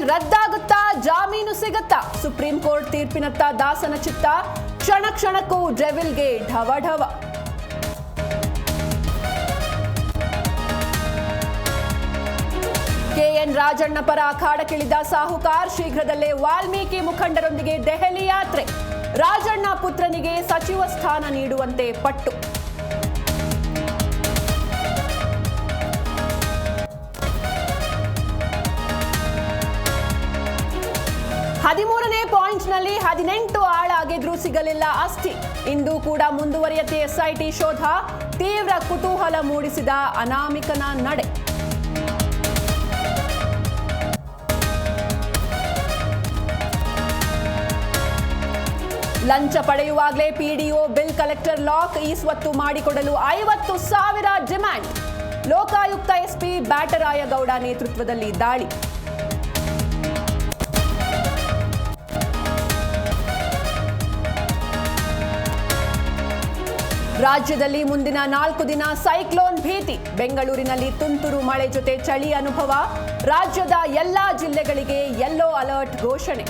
ರದ್ದಾಗುತ್ತಾ ಜಾಮೀನು ಸಿಗುತ್ತಾ? Supreme court ತೀರ್ಪಿನತ್ತ ದಾಸನ ಚಿತ್ತ, ಕ್ಷಣ ಕ್ಷಣಕ್ಕೂ ಡೆವಿಲ್ಗೆ ಢವ ಢವ. ಕೆಎನ್ ರಾಜಣ್ಣ ಪರ ಅಖಾಡಕ್ಕಿಳಿದ ಸಾಹುಕಾರ್, ಶೀಘ್ರದಲ್ಲೇ ವಾಲ್ಮೀಕಿ ಮುಖಂಡರೊಂದಿಗೆ ದೆಹಲಿ ಯಾತ್ರೆ. ರಾಜಣ್ಣ ಪುತ್ರನಿಗೆ ಸಚಿವ ಸ್ಥಾನ ನೀಡುವಂತೆ ಪಟ್ಟು. ಹದಿಮೂರನೇ ಪಾಯಿಂಟ್ನಲ್ಲಿ 18 ಆಳ ಅಗೆದ್ರೂ ಸಿಗಲಿಲ್ಲ ಅಸ್ಥಿ. ಇಂದು ಕೂಡ ಮುಂದುವರಿಯತ್ತೆ ಎಸ್ಐಟಿ ಶೋಧ. ತೀವ್ರ ಕುತೂಹಲ ಮೂಡಿಸಿದ ಅನಾಮಿಕನ ನಡೆ. ಲಂಚ ಪಡೆಯುವಾಗಲೇ ಪಿಡಿಒ ಬಿಲ್ ಕಲೆಕ್ಟರ್ ಲಾಕ್. ಈ ಸ್ವತ್ತು ಮಾಡಿಕೊಡಲು 50,000 ಡಿಮ್ಯಾಂಡ್. ಲೋಕಾಯುಕ್ತ ಎಸ್ಪಿ ಬ್ಯಾಟರಾಯಗೌಡ ನೇತೃತ್ವದಲ್ಲಿ ದಾಳಿ. ರಾಜ್ಯದಲ್ಲಿ ಮುಂದಿನ 4 ದಿನ ಸೈಕ್ಲೋನ್ ಭೀತಿ. ಬೆಂಗಳೂರಿನಲ್ಲಿ ತುಂತುರು ಮಳೆ ಜೊತೆ ಚಳಿ ಅನುಭವ. ರಾಜ್ಯದ ಎಲ್ಲಾ ಜಿಲ್ಲೆಗಳಿಗೆ ಯೆಲ್ಲೋ ಅಲರ್ಟ್ ಘೋಷಣೆ.